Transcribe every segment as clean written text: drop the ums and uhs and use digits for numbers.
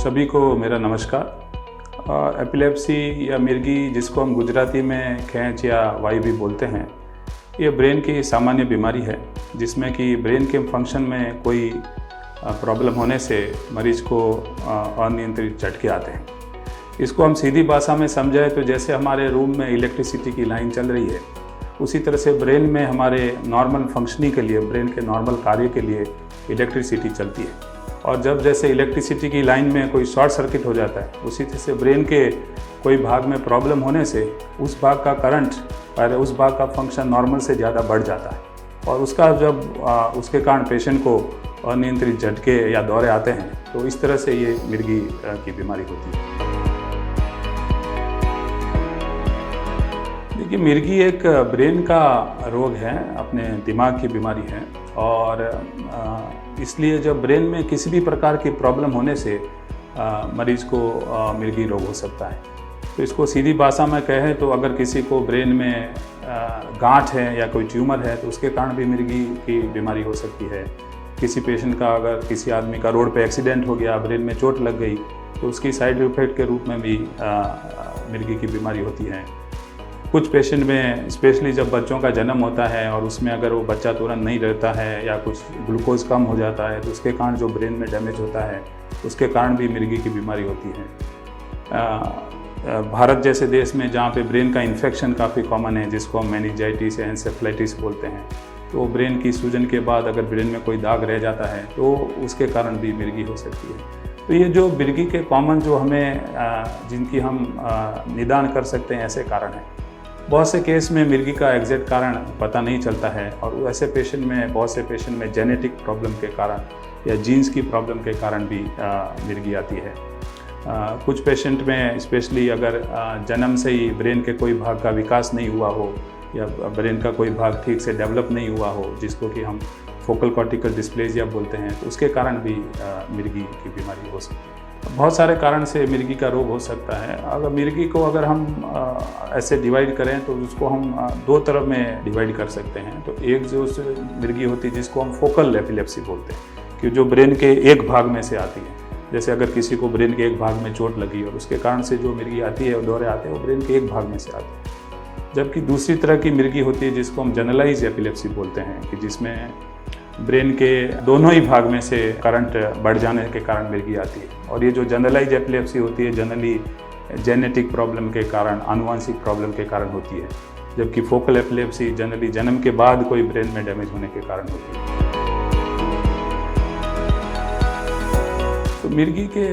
सभी को मेरा नमस्कार। एपिलेप्सी या मिर्गी, जिसको हम गुजराती में खैंच या वाई भी बोलते हैं, ये ब्रेन की सामान्य बीमारी है जिसमें कि ब्रेन के फंक्शन में कोई प्रॉब्लम होने से मरीज को अनियंत्रित झटके आते हैं। इसको हम सीधी भाषा में समझाएं तो जैसे हमारे रूम में इलेक्ट्रिसिटी की लाइन चल रही है, उसी तरह से ब्रेन में हमारे नॉर्मल फंक्शनिंग के लिए, ब्रेन के नॉर्मल कार्य के लिए इलेक्ट्रिसिटी चलती है। और जब जैसे इलेक्ट्रिसिटी की लाइन में कोई शॉर्ट सर्किट हो जाता है, उसी तरह से ब्रेन के कोई भाग में प्रॉब्लम होने से उस भाग का करंट और उस भाग का फंक्शन नॉर्मल से ज़्यादा बढ़ जाता है और उसका जब उसके कारण पेशेंट को अनियंत्रित झटके या दौरे आते हैं, तो इस तरह से ये मिर्गी की बीमारी होती है। देखिए, मिर्गी एक ब्रेन का रोग है, अपने दिमाग की बीमारी है और इसलिए जब ब्रेन में किसी भी प्रकार की प्रॉब्लम होने से मरीज को मिर्गी रोग हो सकता है। तो इसको सीधी भाषा में कहें तो अगर किसी को ब्रेन में गांठ है या कोई ट्यूमर है तो उसके कारण भी मिर्गी की बीमारी हो सकती है। किसी पेशेंट का, अगर किसी आदमी का रोड पे एक्सीडेंट हो गया, ब्रेन में चोट लग गई, तो उसकी साइड इफेक्ट के रूप में भी मिर्गी की बीमारी होती है। कुछ पेशेंट में, स्पेशली जब बच्चों का जन्म होता है और उसमें अगर वो बच्चा तुरंत नहीं रहता है या कुछ ग्लूकोज कम हो जाता है, तो उसके कारण जो ब्रेन में डैमेज होता है, उसके कारण भी मिर्गी की बीमारी होती है। भारत जैसे देश में जहाँ पे ब्रेन का इन्फेक्शन काफ़ी कॉमन है, जिसको हम मेनिंजाइटिस या एंसेफ्लाइटिस बोलते हैं, तो ब्रेन की सूजन के बाद अगर ब्रेन में कोई दाग रह जाता है तो उसके कारण भी मिर्गी हो सकती है। तो ये जो मिर्गी के कॉमन जो हमें जिनकी हम निदान कर सकते हैं, ऐसे कारण हैं। बहुत से केस में मिर्गी का एग्जैक्ट कारण पता नहीं चलता है और ऐसे पेशेंट में, बहुत से पेशेंट में जेनेटिक प्रॉब्लम के कारण या जीन्स की प्रॉब्लम के कारण भी मिर्गी आती है। कुछ पेशेंट में स्पेशली अगर जन्म से ही ब्रेन के कोई भाग का विकास नहीं हुआ हो या ब्रेन का कोई भाग ठीक से डेवलप नहीं हुआ हो, जिसको कि हम फोकल कॉर्टिकल डिस्प्लेसिया बोलते हैं, तो उसके कारण भी मिर्गी की बीमारी हो सकती है। बहुत सारे कारण से मिर्गी का रोग हो सकता है। अगर मिर्गी को अगर हम ऐसे डिवाइड करें तो उसको हम दो तरफ में डिवाइड कर सकते हैं। तो एक जो मिर्गी होती है जिसको हम फोकल एपिलेप्सी बोलते हैं, कि जो ब्रेन के एक भाग में से आती है। जैसे अगर किसी को ब्रेन के एक भाग में चोट लगी और उसके कारण से जो मिर्गी आती है, दौरे आते हैं, वो ब्रेन के एक भाग में से आते हैं। जबकि दूसरी तरह की मिर्गी होती है जिसको हम जनरलाइज एपिलेप्सी बोलते हैं, कि जिसमें ब्रेन के दोनों ही भाग में से करंट बढ़ जाने के कारण मिर्गी आती है। और ये जो जनरलाइज एपिलेप्सी होती है, जनरली जेनेटिक प्रॉब्लम के कारण, आनुवंशिक प्रॉब्लम के कारण होती है, जबकि फोकल एपिलेप्सी जनरली जन्म के बाद कोई ब्रेन में डैमेज होने के कारण होती है। तो मिर्गी के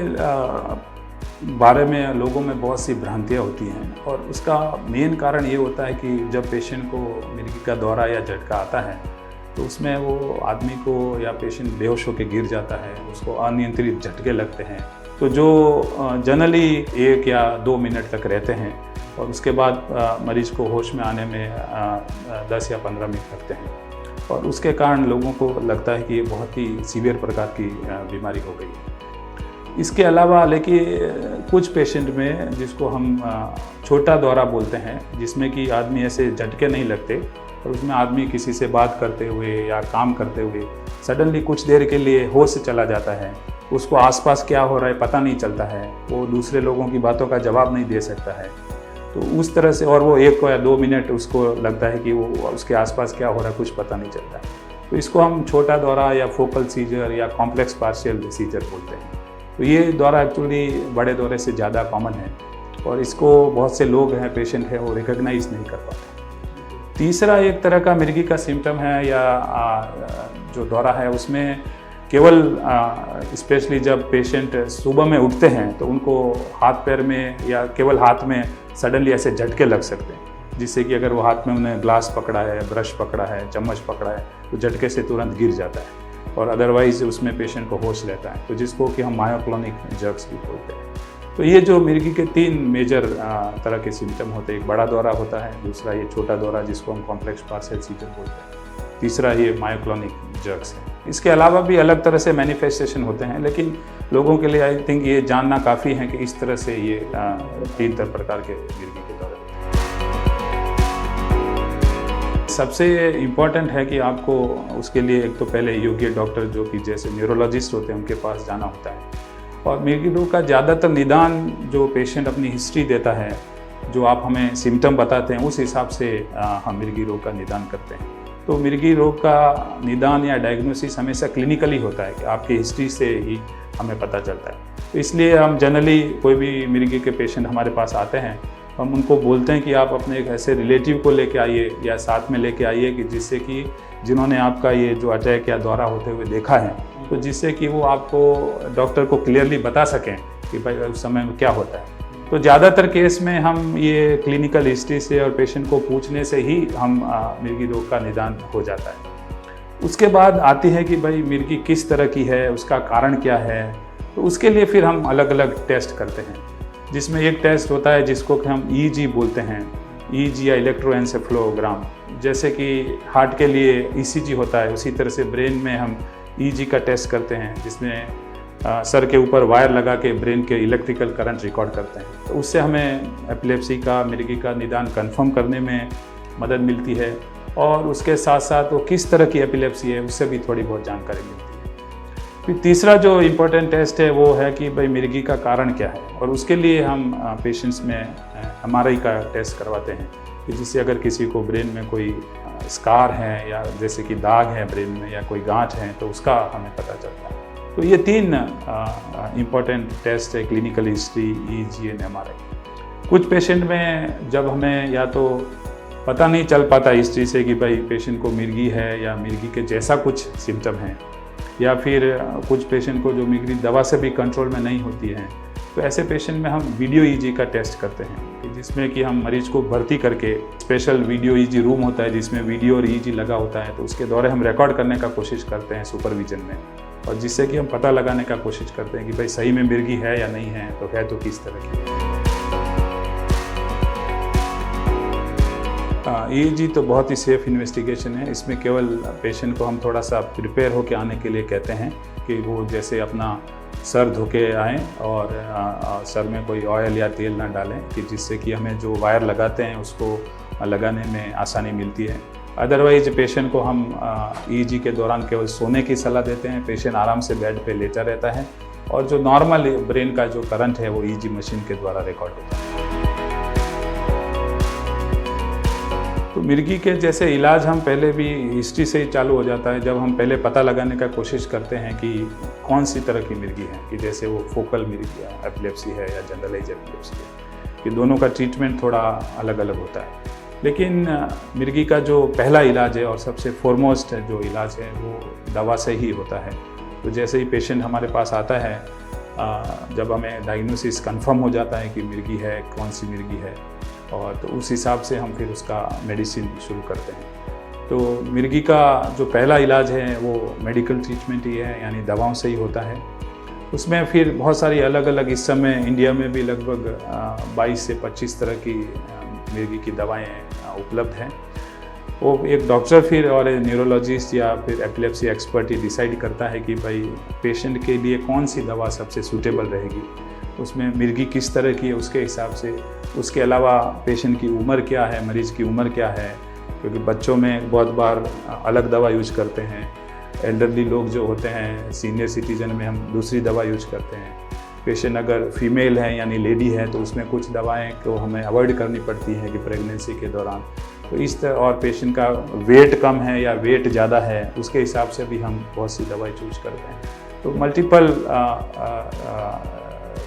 बारे में लोगों में बहुत सी भ्रांतियाँ होती हैं और उसका मेन कारण ये होता है कि जब पेशेंट को मिर्गी का दौरा या झटका आता है तो उसमें वो आदमी को या पेशेंट बेहोश होकर गिर जाता है, उसको अनियंत्रित झटके लगते हैं, तो जो जनरली 1 या 2 मिनट तक रहते हैं और उसके बाद मरीज को होश में आने में 10 या 15 मिनट लगते हैं और उसके कारण लोगों को लगता है कि ये बहुत ही सीवियर प्रकार की बीमारी हो गई है। इसके अलावा लेकिन कुछ पेशेंट में, जिसको हम छोटा दौरा बोलते हैं, जिसमें कि आदमी ऐसे झटके नहीं लगते और उसमें आदमी किसी से बात करते हुए या काम करते हुए सडनली कुछ देर के लिए होश चला जाता है, उसको आसपास क्या हो रहा है पता नहीं चलता है, वो दूसरे लोगों की बातों का जवाब नहीं दे सकता है। तो उस तरह से, और वो 1 या 2 मिनट उसको लगता है कि वो उसके आसपास क्या हो रहा है कुछ पता नहीं चलता है। तो इसको हम छोटा दौरा या फोकल सीजर या कॉम्प्लेक्स पार्शियल सीजर बोलते हैं। तो ये दौरा एक्चुअली बड़े दौरे से ज़्यादा कॉमन है और इसको बहुत से लोग हैं, पेशेंट हैं, वो रिकॉग्नाइज नहीं कर पाते। तीसरा एक तरह का मिर्गी का सिम्टम है या जो दौरा है, उसमें केवल स्पेशली जब पेशेंट सुबह में उठते हैं तो उनको हाथ पैर में या केवल हाथ में सडनली ऐसे झटके लग सकते हैं, जिससे कि अगर वो हाथ में उन्हें ग्लास पकड़ा है, ब्रश पकड़ा है, चम्मच पकड़ा है, तो झटके से तुरंत गिर जाता है और अदरवाइज उसमें पेशेंट को होश रहता है, तो जिसको कि हम मायोक्लोनिक जर्क्स भी बोलते हैं। तो ये जो मिर्गी के 3 मेजर तरह के सिम्टम होते हैं, एक बड़ा दौरा होता है, दूसरा ये छोटा दौरा जिसको हम कॉम्प्लेक्स पार्शियल सीजर बोलते हैं, तीसरा ये मायोक्लोनिक जर्क्स है। इसके अलावा भी अलग तरह से मैनिफेस्टेशन होते हैं, लेकिन लोगों के लिए आई थिंक ये जानना काफ़ी है कि इस तरह से ये 3 प्रकार के मिर्गी के दौरे। सबसे इम्पॉर्टेंट है कि आपको उसके लिए एक तो पहले योग्य डॉक्टर, जो कि जैसे न्यूरोलॉजिस्ट होते हैं, उनके पास जाना होता है। और मिर्गी रोग का ज़्यादातर निदान जो पेशेंट अपनी हिस्ट्री देता है, जो आप हमें सिम्टम बताते हैं, उस हिसाब से हम मिर्गी रोग का निदान करते हैं। तो मिर्गी रोग का निदान या डायग्नोसिस हमेशा क्लिनिकली होता है कि आपकी हिस्ट्री से ही हमें पता चलता है। तो इसलिए हम जनरली कोई भी मिर्गी के पेशेंट हमारे पास आते हैं, हम उनको बोलते हैं कि आप अपने एक ऐसे रिलेटिव को लेके आइए या साथ में लेके आइए कि जिससे कि जिन्होंने आपका ये जो अटैक या दौरा होते हुए देखा है, तो जिससे कि वो आपको डॉक्टर को क्लियरली बता सकें कि भाई उस समय में क्या होता है। तो ज़्यादातर केस में हम ये क्लिनिकल हिस्ट्री से और पेशेंट को पूछने से ही हम मिर्गी रोग का निदान हो जाता है। उसके बाद आती है कि भाई मिर्गी किस तरह की है, उसका कारण क्या है। तो उसके लिए फिर हम अलग अलग टेस्ट करते हैं, जिसमें एक टेस्ट होता है जिसको कि हम EEG बोलते हैं, EEG या इलेक्ट्रोएन्सेफेलोग्राम। जैसे कि हार्ट के लिए ECG होता है, उसी तरह से ब्रेन में हम EEG का टेस्ट करते हैं, जिसमें सर के ऊपर वायर लगा के ब्रेन के इलेक्ट्रिकल करंट रिकॉर्ड करते हैं। तो उससे हमें एपिलेप्सी का, मिर्गी का निदान कंफर्म करने में मदद मिलती है, और उसके साथ साथ वो किस तरह की एपिलेप्सी है उससे भी थोड़ी बहुत जानकारी मिलती है। फिर तीसरा जो इम्पोर्टेंट टेस्ट है वो है कि भाई मिर्गी का कारण क्या है, और उसके लिए हम पेशेंट्स में MRI का टेस्ट करवाते हैं कि जिससे अगर किसी को ब्रेन में कोई स्कार है या जैसे कि दाग है ब्रेन में या कोई गांठ है, तो उसका हमें पता चलता है। तो ये 3 इम्पोर्टेंट टेस्ट है, clinical history, EEG and MRI। कुछ पेशेंट में जब हमें या तो पता नहीं चल पाता हिस्ट्री से कि भाई पेशेंट को मिर्गी है या मिर्गी के जैसा कुछ सिम्टम है, या फिर कुछ पेशेंट को जो मिर्गी दवा से भी कंट्रोल में नहीं होती है, तो ऐसे पेशेंट में हम वीडियो EEG का टेस्ट करते हैं, जिसमें कि हम मरीज को भर्ती करके स्पेशल वीडियो EEG रूम होता है जिसमें वीडियो और EEG लगा होता है, तो उसके दौरे हम रिकॉर्ड करने का कोशिश करते हैं सुपरविजन में, और जिससे कि हम पता लगाने का कोशिश करते हैं कि भाई सही में मिर्गी है या नहीं है, तो है तो किस तरह की है। EEG तो बहुत ही सेफ इन्वेस्टिगेशन है। इसमें केवल पेशेंट को हम थोड़ा सा प्रिपेयर होकर आने के लिए कहते हैं कि वो जैसे अपना सर धो के आएँ और सर में कोई ऑयल या तेल ना डालें, कि जिससे कि हमें जो वायर लगाते हैं उसको लगाने में आसानी मिलती है। अदरवाइज पेशेंट को हम EEG के दौरान केवल सोने की सलाह देते हैं। पेशेंट आराम से बेड पे लेटा रहता है, और जो नॉर्मल ब्रेन का जो करंट है वो EEG मशीन के द्वारा रिकॉर्ड होता है। तो मिर्गी के जैसे इलाज हम पहले भी हिस्ट्री से ही चालू हो जाता है, जब हम पहले पता लगाने का कोशिश करते हैं कि कौन सी तरह की मिर्गी है, कि जैसे वो फोकल मिर्गी है, एपिलेप्सी है या जनरलाइज एपिलेप्सी है, कि दोनों का ट्रीटमेंट थोड़ा अलग अलग होता है। लेकिन मिर्गी का जो पहला इलाज है और सबसे फॉरमोस्ट जो इलाज है वो दवा से ही होता है। तो जैसे ही पेशेंट हमारे पास आता है, जब हमें डायग्नोसिस कंफर्म हो जाता है कि मिर्गी है, कौन सी मिर्गी है, और तो उस हिसाब से हम फिर उसका मेडिसिन शुरू करते हैं। तो मिर्गी का जो पहला इलाज है वो मेडिकल ट्रीटमेंट ही है, यानी दवाओं से ही होता है। उसमें फिर बहुत सारी अलग अलग, इस समय इंडिया में भी लगभग 22 से 25 तरह की मिर्गी की दवाएं उपलब्ध हैं। वो एक डॉक्टर फिर और न्यूरोलॉजिस्ट या फिर एपिलेप्सी एक्सपर्ट ही डिसाइड करता है कि भाई पेशेंट के लिए कौन सी दवा सबसे सूटेबल रहेगी, उसमें मिर्गी किस तरह की है उसके हिसाब से। उसके अलावा पेशेंट की उम्र क्या है, मरीज की उम्र क्या है, क्योंकि बच्चों में बहुत बार अलग दवा यूज करते हैं, एल्डरली लोग जो होते हैं, सीनियर सिटीजन में हम दूसरी दवा यूज करते हैं। पेशेंट अगर फीमेल है यानी लेडी है तो उसमें कुछ दवाएं को हमें अवॉइड करनी पड़ती हैं कि प्रेगनेंसी के दौरान। तो इस तरह, और पेशेंट का वेट कम है या वेट ज़्यादा है, उसके हिसाब से भी हम बहुत सी दवाई चूज करते हैं। तो मल्टीपल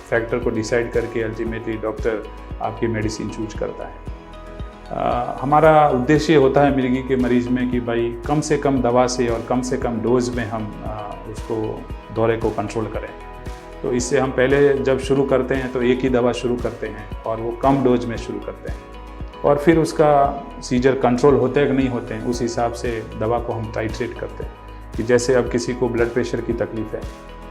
फैक्टर को डिसाइड करके अल्टीमेटली डॉक्टर आपकी मेडिसिन चूज करता है। हमारा उद्देश्य होता है मिर्गी के मरीज में कि भाई कम से कम दवा से और कम से कम डोज में हम उसको दौरे को कंट्रोल करें। तो इससे हम पहले जब शुरू करते हैं तो एक ही दवा शुरू करते हैं और वो कम डोज में शुरू करते हैं, और फिर उसका सीजर कंट्रोल होते हैं कि नहीं होते हैं उस हिसाब से दवा को हम टाइट्रेट करते हैं। कि जैसे अब किसी को ब्लड प्रेशर की तकलीफ़ है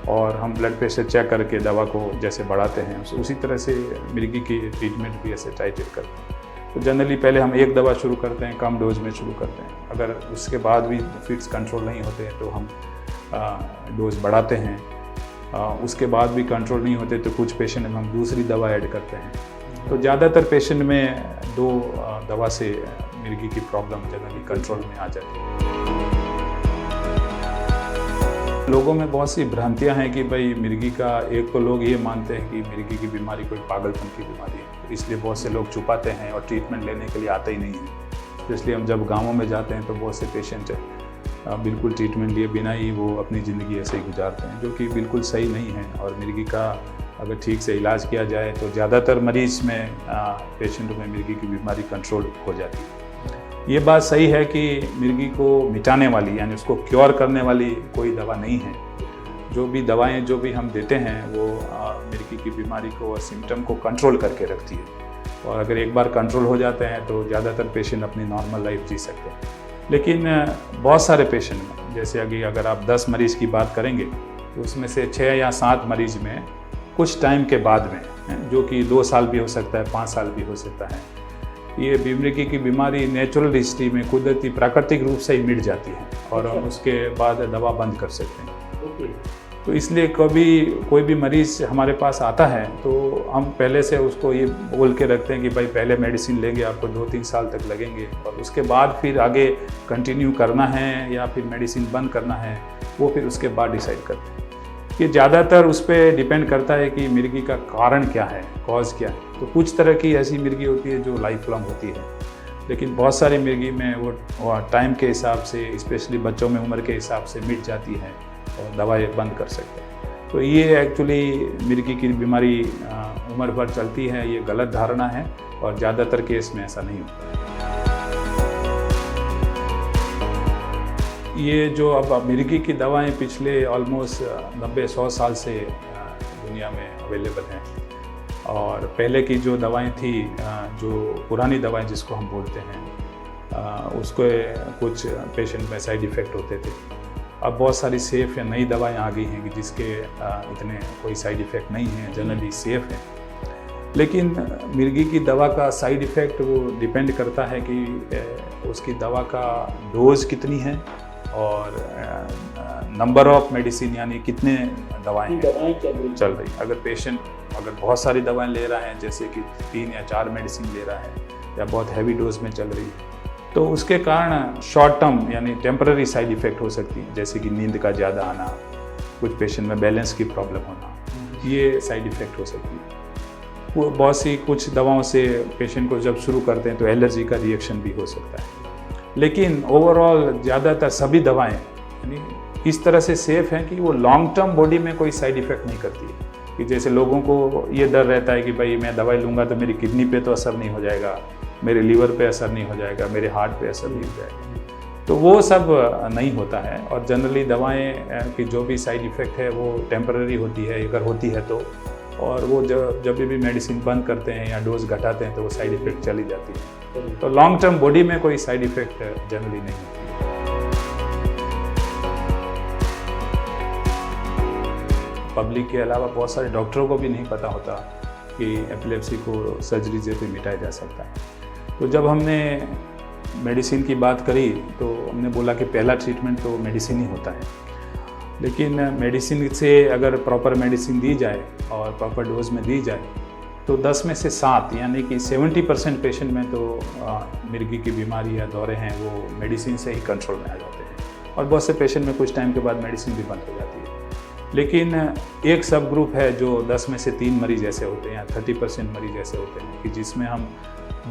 और हम ब्लड प्रेशर चेक करके दवा को जैसे बढ़ाते हैं, उसी तरह से मिर्गी की ट्रीटमेंट भी ऐसे टाइट्रेट करते हैं। तो जनरली पहले हम एक दवा शुरू करते हैं, कम डोज में शुरू करते हैं। अगर उसके बाद भी फिट्स कंट्रोल नहीं होते हैं तो हम डोज बढ़ाते हैं। उसके बाद भी कंट्रोल नहीं होते तो कुछ पेशेंट में हम दूसरी दवा ऐड करते हैं। तो ज़्यादातर पेशेंट में 2 दवा से मिर्गी की प्रॉब्लम जनरली कंट्रोल में आ जाती है। लोगों में बहुत सी भ्रांतियां हैं कि भाई मिर्गी का, एक तो लोग ये मानते हैं कि मिर्गी की बीमारी कोई पागलपन की बीमारी है, इसलिए बहुत से लोग छुपाते हैं और ट्रीटमेंट लेने के लिए आते ही नहीं हैं। तो इसलिए हम जब गाँवों में जाते हैं तो बहुत से पेशेंट बिल्कुल ट्रीटमेंट लिए बिना ही वो अपनी ज़िंदगी ऐसे ही गुजारते हैं, जो कि बिल्कुल सही नहीं है। और मिर्गी का अगर ठीक से इलाज किया जाए तो ज़्यादातर मरीज़ में पेशेंट में मिर्गी की बीमारी कंट्रोल हो जाती है। ये बात सही है कि मिर्गी को मिटाने वाली, यानी उसको क्योर करने वाली कोई दवा नहीं है। जो भी दवाएं जो भी हम देते हैं वो मिर्गी की बीमारी को और सिम्टम को कंट्रोल करके रखती है। और अगर एक बार कंट्रोल हो जाते हैं तो ज़्यादातर पेशेंट अपनी नॉर्मल लाइफ जी सकते हैं। लेकिन बहुत सारे पेशेंट में, जैसे अगर आप 10 मरीज़ की बात करेंगे तो उसमें से 6 या 7 मरीज़ में कुछ टाइम के बाद में, जो कि 2 साल भी हो सकता है, 5 साल भी हो सकता है, ये मिर्गी की बीमारी नेचुरल हिस्ट्री में कुदरती प्राकृतिक रूप से ही मिट जाती है और हम उसके बाद दवा बंद कर सकते हैं। तो इसलिए कभी कोई भी मरीज़ हमारे पास आता है तो हम पहले से उसको ये बोल के रखते हैं कि भाई पहले मेडिसिन लेंगे, आपको 2-3 साल तक लगेंगे, और उसके बाद फिर आगे कंटिन्यू करना है या फिर मेडिसिन बंद करना है, वो फिर उसके बाद डिसाइड करते हैं। ये ज़्यादातर उस पर डिपेंड करता है कि मिर्गी का कारण क्या है, कॉज क्या है। तो कुछ तरह की ऐसी मिर्गी होती है जो लाइफ लॉन्ग होती है, लेकिन बहुत सारी मिर्गी में वो टाइम के हिसाब से, स्पेशली बच्चों में उम्र के हिसाब से मिट जाती है और दवाई बंद कर सकते हैं। तो ये एक्चुअली मिर्गी की बीमारी उम्र भर चलती है, ये गलत धारणा है और ज़्यादातर केस में ऐसा नहीं होता है। ये जो अब मिर्गी की दवाएं पिछले ऑलमोस्ट 90-100 साल से दुनिया में अवेलेबल हैं। और पहले की जो दवाएं थी, जो पुरानी दवाएं जिसको हम बोलते हैं, उसको कुछ पेशेंट में साइड इफ़ेक्ट होते थे। अब बहुत सारी सेफ़ या नई दवाएं आ गई हैं कि जिसके इतने कोई साइड इफ़ेक्ट नहीं है, जनरली सेफ़ है। लेकिन मिर्गी की दवा का साइड इफ़ेक्ट वो डिपेंड करता है कि उसकी दवा का डोज कितनी है और नंबर ऑफ मेडिसिन, यानी कितने दवाएं चल रही। अगर पेशेंट बहुत सारी दवाएं ले रहा है, जैसे कि 3 या 4 मेडिसिन ले रहा है या बहुत हैवी डोज में चल रही है, तो उसके कारण शॉर्ट टर्म यानी टेम्पररी साइड इफ़ेक्ट हो सकती है, जैसे कि नींद का ज़्यादा आना, कुछ पेशेंट में बैलेंस की प्रॉब्लम होना, ये साइड इफ़ेक्ट हो सकती है। वो बहुत सी कुछ दवाओं से पेशेंट को जब शुरू करते हैं तो एलर्जी का रिएक्शन भी हो सकता है। लेकिन ओवरऑल ज़्यादातर सभी दवाएं यानी इस तरह से सेफ़ हैं कि वो लॉन्ग टर्म बॉडी में कोई साइड इफ़ेक्ट नहीं करती है। कि जैसे लोगों को ये डर रहता है कि भाई मैं दवाई लूँगा तो मेरी किडनी पे तो असर नहीं हो जाएगा, मेरे लीवर पे असर नहीं हो जाएगा, मेरे हार्ट पे असर नहीं हो जाएगा, तो वो सब नहीं होता है। और जनरली दवाएं की जो भी साइड इफ़ेक्ट है वो टेम्पररी होती है, अगर होती है तो, और वो जब भी मेडिसिन बंद करते हैं या डोज घटाते हैं तो वो साइड इफ़ेक्ट चली जाती है। तो लॉन्ग टर्म बॉडी में कोई साइड इफ़ेक्ट जनरली नहीं होती है। पब्लिक के अलावा बहुत सारे डॉक्टरों को भी नहीं पता होता कि एपिलेप्सी को सर्जरी से भी मिटाया जा सकता है। तो जब हमने मेडिसिन की बात करी तो हमने बोला कि पहला ट्रीटमेंट तो मेडिसिन ही होता है, लेकिन मेडिसिन से अगर प्रॉपर मेडिसिन दी जाए और प्रॉपर डोज में दी जाए तो 10 में से 7 यानी कि 70% पेशेंट में तो मिर्गी की बीमारी या दौरे हैं वो मेडिसिन से ही कंट्रोल में आ जाते हैं। और बहुत से पेशेंट में कुछ टाइम के बाद मेडिसिन भी बंद हो जाती है। लेकिन एक सब ग्रुप है जो 10 में से 3 मरीज़ ऐसे होते हैं या 30% मरीज़ ऐसे होते हैं कि जिसमें हम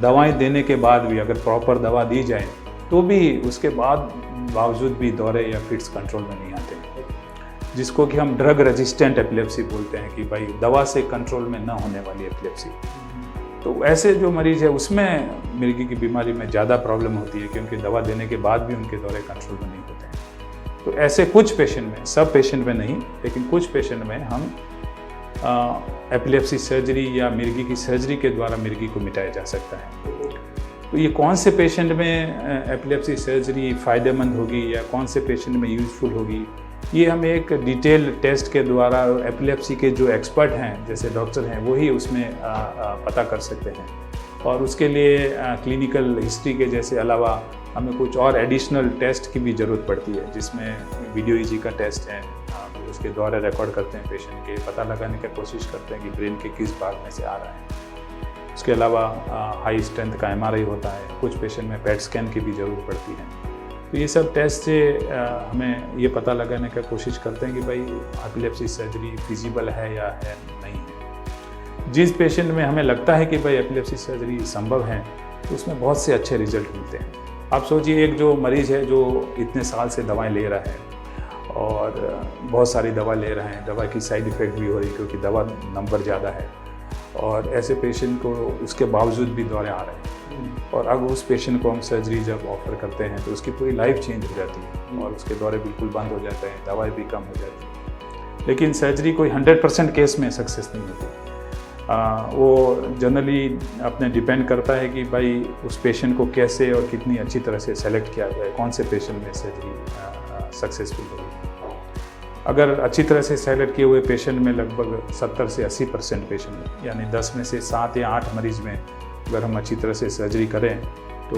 दवाएं देने के बाद भी, अगर प्रॉपर दवा दी जाए तो भी उसके बावजूद भी दौरे या फिट्स कंट्रोल में नहीं आते, जिसको कि हम ड्रग रेजिस्टेंट एपिलेप्सी बोलते हैं कि भाई दवा से कंट्रोल में ना होने वाली एपिलेप्सी। तो ऐसे जो मरीज़ है उसमें मिर्गी की बीमारी में ज़्यादा प्रॉब्लम होती है, क्योंकि दवा देने के बाद भी उनके दौरे कंट्रोल में नहीं होते हैं। तो ऐसे कुछ पेशेंट में, सब पेशेंट में नहीं, लेकिन कुछ पेशेंट में हम एपिलेप्सी सर्जरी या मिर्गी की सर्जरी के द्वारा मिर्गी को मिटाया जा सकता है। तो ये कौन से पेशेंट में एपिलेप्सी सर्जरी फ़ायदेमंद होगी या कौन से पेशेंट में यूज़फुल होगी, ये हम एक डिटेल टेस्ट के द्वारा एपिलेप्सी के जो एक्सपर्ट हैं, जैसे डॉक्टर हैं, वही उसमें पता कर सकते हैं। और उसके लिए क्लिनिकल हिस्ट्री के जैसे अलावा हमें कुछ और एडिशनल टेस्ट की भी ज़रूरत पड़ती है, जिसमें वीडियो ईजी का टेस्ट है, उसके द्वारा रिकॉर्ड करते हैं पेशेंट के, पता लगाने की कोशिश करते हैं कि ब्रेन के किस भाग में से आ रहा है। उसके अलावा हाई स्ट्रेंथ का MRI होता है, कुछ पेशेंट में पेट स्कैन की भी ज़रूरत पड़ती है। तो ये सब टेस्ट से हमें ये पता लगाने का कोशिश करते हैं कि भाई एपिलेप्सी सर्जरी फिजिबल है या है नहीं है। जिस पेशेंट में हमें लगता है कि भाई एपिलेप्सी सर्जरी संभव है तो उसमें बहुत से अच्छे रिजल्ट मिलते हैं। आप सोचिए, एक जो मरीज़ है जो इतने साल से दवाएं ले रहा है और बहुत सारी दवा ले रहे हैं, दवा की साइड इफ़ेक्ट भी हो रही क्योंकि दवा नंबर ज़्यादा है, और ऐसे पेशेंट को उसके बावजूद भी दौरे आ रहे हैं, और अब उस पेशेंट को हम सर्जरी जब ऑफ़र करते हैं तो उसकी पूरी लाइफ चेंज हो जाती है और उसके दौरे बिल्कुल बंद हो जाते हैं, दवाई भी कम हो जाती है। लेकिन सर्जरी कोई 100% केस में सक्सेस नहीं होती। वो जनरली अपने डिपेंड करता है कि भाई उस पेशेंट को कैसे और कितनी अच्छी तरह से सेलेक्ट किया जाए, कौन से पेशेंट में सर्जरी सक्सेसफुल होगी। अगर अच्छी तरह से सेलेक्ट किए हुए पेशेंट में लगभग 70 से 80% पेशेंट, यानी 10 में से 7 या 8 मरीज़ में अगर हम अच्छी तरह से सर्जरी करें तो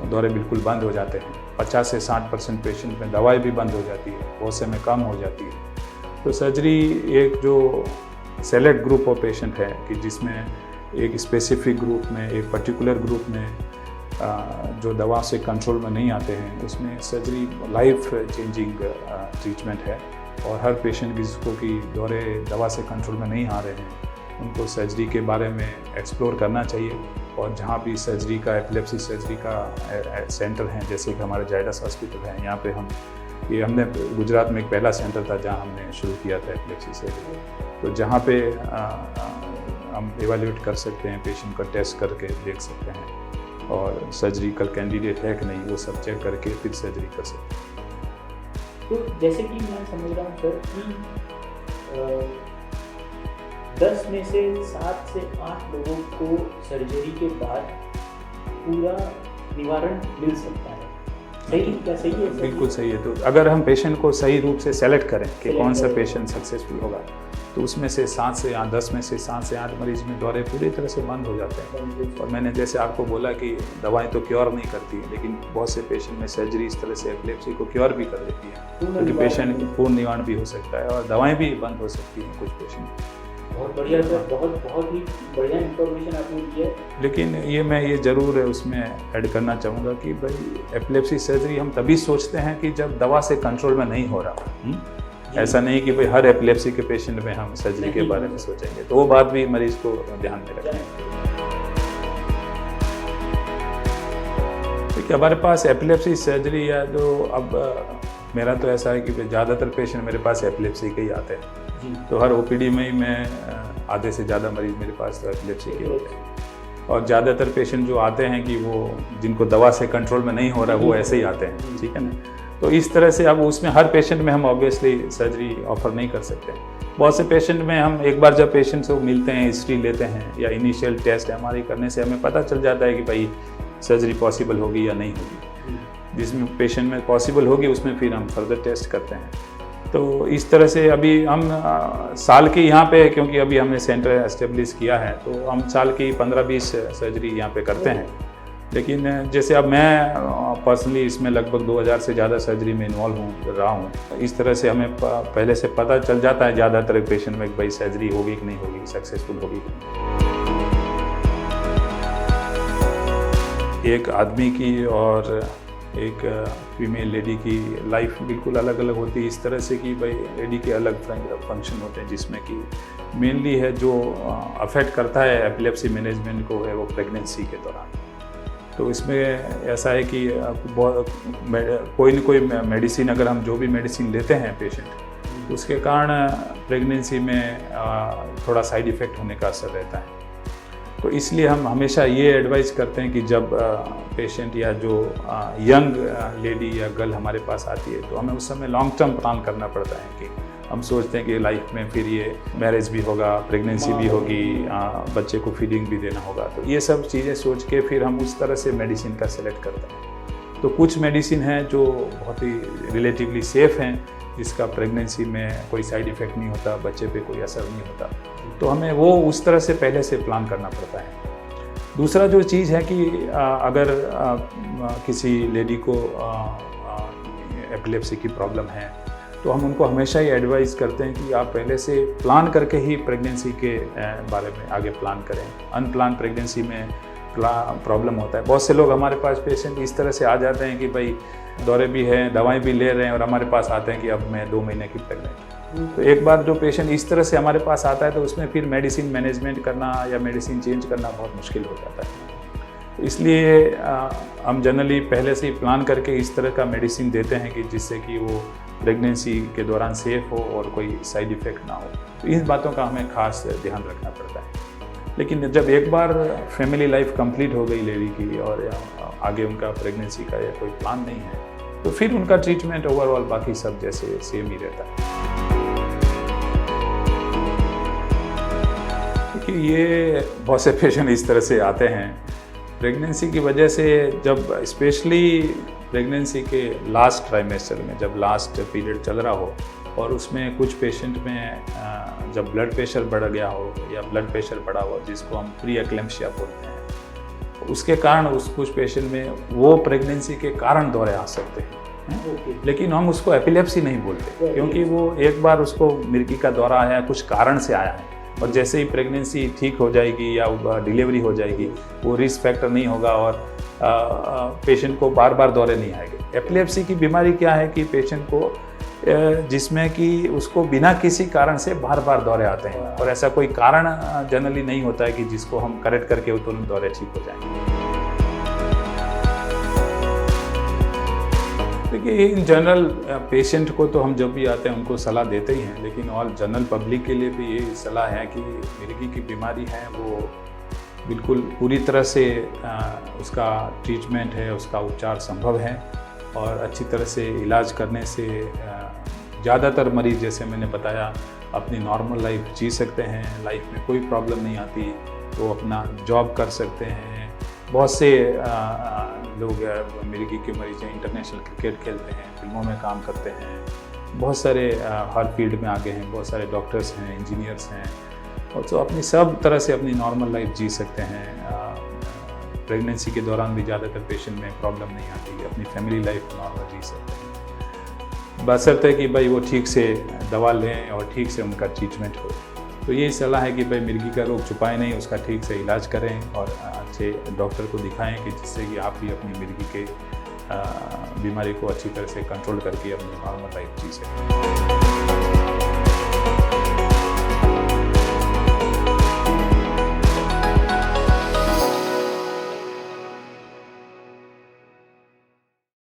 दौरे बिल्कुल बंद हो जाते हैं। 50 से 60% पेशेंट में दवाई भी बंद हो जाती है, बहुत से में कम हो जाती है। तो सर्जरी एक जो सेलेक्ट ग्रुप ऑफ पेशेंट है कि जिसमें एक स्पेसिफिक ग्रुप में, एक पर्टिकुलर ग्रुप में जो दवा से कंट्रोल में नहीं आते हैं, उसमें सर्जरी लाइफ चेंजिंग ट्रीटमेंट है। और हर पेशेंट जिसको कि दौरे दवा से कंट्रोल में नहीं आ रहे हैं उनको सर्जरी के बारे में एक्सप्लोर करना चाहिए। और जहाँ भी सर्जरी का, एपिलेप्सी सर्जरी का सेंटर हैं, जैसे कि हमारे जायडस हॉस्पिटल है, यहाँ पे हमने गुजरात में एक पहला सेंटर था जहाँ हमने शुरू किया था एपिलेप्सी सर्जरी। तो जहाँ पे हम एवेल्यूएट कर सकते हैं, पेशेंट का टेस्ट करके देख सकते हैं और सर्जरिकल कैंडिडेट है कि नहीं वो सब चेक करके फिर सर्जरी कर सकते हैं। तो जैसे कि मैं समझ रहा हूँ सर कि 10 में से 7 से 8 लोगों को सर्जरी के बाद पूरा निवारण मिल सकता है, सही क्या सही है? बिल्कुल सही है। तो अगर हम पेशेंट को सही रूप से सेलेक्ट करें कि कौन सा पेशेंट सक्सेसफुल होगा तो उसमें से 7 से 8, 10 में से 7 से 8 मरीज में दौरे पूरी तरह से बंद हो जाते हैं। और मैंने जैसे आपको बोला कि दवाएं तो क्योर नहीं करती है, लेकिन बहुत से पेशेंट में सर्जरी इस तरह से एपिलेप्सी को क्योर भी कर देती है, क्योंकि पेशेंट पूर्ण निवारण भी हो सकता है और दवाएं भी बंद हो सकती हैं कुछ पेशेंट। बहुत बढ़िया सर, बहुत ही बढ़िया इंफॉर्मेशन आपने दी है। लेकिन ये ज़रूर है उसमें ऐड करना चाहूँगा कि भाई एपिलेप्सी सर्जरी हम तभी सोचते हैं कि जब दवा से कंट्रोल में नहीं हो रहा। ऐसा नहीं कि भाई हर एपिलेप्सी के पेशेंट में हम सर्जरी के बारे में सोचेंगे, तो वो बात भी मरीज को ध्यान में रखें। देखिए, हमारे पास एपिलेप्सी सर्जरी या जो अब मेरा तो ऐसा है कि ज़्यादातर पेशेंट मेरे पास एपिलेप्सी के ही आते हैं। तो हर ओपीडी में ही मैं आधे से ज़्यादा मरीज मेरे पास तो एपिलेप्सी के होते हैं। और ज़्यादातर पेशेंट जो आते हैं कि वो जिनको दवा से कंट्रोल में नहीं हो रहा वो ऐसे ही आते हैं, ठीक है ना। तो इस तरह से अब उसमें हर पेशेंट में हम ऑब्वियसली सर्जरी ऑफर नहीं कर सकते। बहुत से पेशेंट में हम एक बार जब पेशेंट से मिलते हैं, हिस्ट्री लेते हैं या इनिशियल टेस्ट एमआरआई करने से हमें पता चल जाता है कि भाई सर्जरी पॉसिबल होगी या नहीं होगी। जिसमें पेशेंट में पॉसिबल होगी उसमें फिर हम फर्दर टेस्ट करते हैं। तो इस तरह से अभी हम साल के यहाँ पे, क्योंकि अभी हमने सेंटर एस्टेब्लिश किया है, तो हम साल की 15-20 सर्जरी यहाँ पे करते हैं। लेकिन जैसे अब मैं पर्सनली इसमें लगभग 2000 से ज़्यादा सर्जरी में इन्वॉल्व रहा हूँ। इस तरह से हमें पहले से पता चल जाता है ज़्यादातर पेशेंट में कि भाई सर्जरी होगी कि नहीं होगी, सक्सेसफुल होगी कि नहीं। एक आदमी की और एक फीमेल लेडी की लाइफ बिल्कुल अलग अलग होती है, इस तरह से कि भाई लेडी के अलग फंक्शन होते हैं, जिसमें कि मेनली है जो अफेक्ट करता है एपिलेप्सी मैनेजमेंट को है वो प्रेगनेंसी के दौरान। तो इसमें ऐसा है कि कोई न कोई मेडिसिन, अगर हम जो भी मेडिसिन लेते हैं पेशेंट, उसके कारण प्रेगनेंसी में थोड़ा साइड इफ़ेक्ट होने का असर रहता है। तो इसलिए हम हमेशा ये एडवाइस करते हैं कि जब पेशेंट या जो यंग लेडी या गर्ल हमारे पास आती है तो हमें उस समय लॉन्ग टर्म प्लान करना पड़ता है कि हम सोचते हैं कि लाइफ में फिर ये मैरिज भी होगा, प्रेगनेंसी भी होगी, बच्चे को फीडिंग भी देना होगा। तो ये सब चीज़ें सोच के फिर हम उस तरह से मेडिसिन का सिलेक्ट करते हैं। तो कुछ मेडिसिन हैं जो बहुत ही रिलेटिवली सेफ़ हैं, जिसका प्रेगनेंसी में कोई साइड इफ़ेक्ट नहीं होता, बच्चे पे कोई असर नहीं होता। तो हमें वो उस तरह से पहले से प्लान करना पड़ता है। दूसरा जो चीज़ है कि अगर किसी लेडी को एपिलेप्सी की प्रॉब्लम है तो हम उनको हमेशा ही एडवाइस करते हैं कि आप पहले से प्लान करके ही प्रेगनेंसी के बारे में आगे प्लान करें। अनप्लान प्रेगनेंसी में प्रॉब्लम होता है। बहुत से लोग हमारे पास पेशेंट इस तरह से आ जाते हैं कि भाई दौरे भी हैं, दवाएं भी ले रहे हैं और हमारे पास आते हैं कि अब मैं 2 महीने की प्रेगनेंट। तो एक बार जो पेशेंट इस तरह से हमारे पास आता है तो उसमें फिर मेडिसिन मैनेजमेंट करना या मेडिसिन चेंज करना बहुत मुश्किल हो जाता है। तो इसलिए हम जनरली पहले से ही प्लान करके इस तरह का मेडिसिन देते हैं कि जिससे कि वो प्रेगनेंसी के दौरान सेफ हो और कोई साइड इफ़ेक्ट ना हो। तो इन बातों का हमें खास ध्यान रखना पड़ता है। लेकिन जब एक बार फैमिली लाइफ कंप्लीट हो गई लेडी की और आगे उनका प्रेगनेंसी का या कोई प्लान नहीं है तो फिर उनका ट्रीटमेंट ओवरऑल बाकी सब जैसे सेम ही रहता है। देखिए, ये बहुत से पेशेंट इस तरह से आते हैं प्रेगनेंसी की वजह से, जब स्पेशली प्रेगनेंसी के लास्ट ट्राइमेस्टर में, जब लास्ट पीरियड चल रहा हो और उसमें कुछ पेशेंट में जब ब्लड प्रेशर बढ़ गया हो या ब्लड प्रेशर बढ़ा हो जिसको हम प्री एक्लेम्पशिया बोलते हैं, उसके कारण कुछ पेशेंट में वो प्रेगनेंसी के कारण दौरे आ सकते हैं। लेकिन हम उसको एपिलेप्सी नहीं बोलते क्योंकि वो एक बार उसको मिर्गी का दौरा आया कुछ कारण से आया है और जैसे ही प्रेगनेंसी ठीक हो जाएगी या डिलीवरी हो जाएगी वो रिस्क फैक्टर नहीं होगा और पेशेंट को बार बार दौरे नहीं आएंगे। एपिलेप्सी की बीमारी क्या है कि पेशेंट को जिसमें कि उसको बिना किसी कारण से बार बार दौरे आते हैं और ऐसा कोई कारण जनरली नहीं होता है कि जिसको हम करेक्ट करके तुरंत दौरे ठीक हो जाएंगे। देखिए, इन जनरल पेशेंट को तो हम जब भी आते हैं उनको सलाह देते ही हैं, लेकिन और जनरल पब्लिक के लिए भी ये सलाह है कि मिर्गी की बीमारी है वो बिल्कुल पूरी तरह से उसका ट्रीटमेंट है, उसका उपचार संभव है और अच्छी तरह से इलाज करने से ज़्यादातर मरीज़, जैसे मैंने बताया, अपनी नॉर्मल लाइफ जी सकते हैं, लाइफ में कोई प्रॉब्लम नहीं आती, वो अपना जॉब कर सकते हैं। बहुत से लोग मिर्गी के मरीज हैं, इंटरनेशनल क्रिकेट खेलते हैं, फिल्मों में काम करते हैं, बहुत सारे हर फील्ड में आगे हैं, बहुत सारे डॉक्टर्स हैं, इंजीनियर्स हैं और तो अपनी सब तरह से अपनी नॉर्मल लाइफ जी सकते हैं। प्रेगनेंसी के दौरान भी ज़्यादातर पेशेंट में प्रॉब्लम नहीं आती, अपनी फैमिली लाइफ नॉर्मल जी सकते हैं, बशर्ते कि भाई वो ठीक से दवा लें और ठीक से उनका ट्रीटमेंट हो। तो यही सलाह है कि भाई मिर्गी का रोग छुपाएं नहीं, उसका ठीक से इलाज करें और अच्छे डॉक्टर को दिखाएं कि जिससे कि आप भी अपनी मिर्गी के बीमारी को अच्छी तरह से कंट्रोल करके अपनी नॉर्मल लाइफ जी सकें।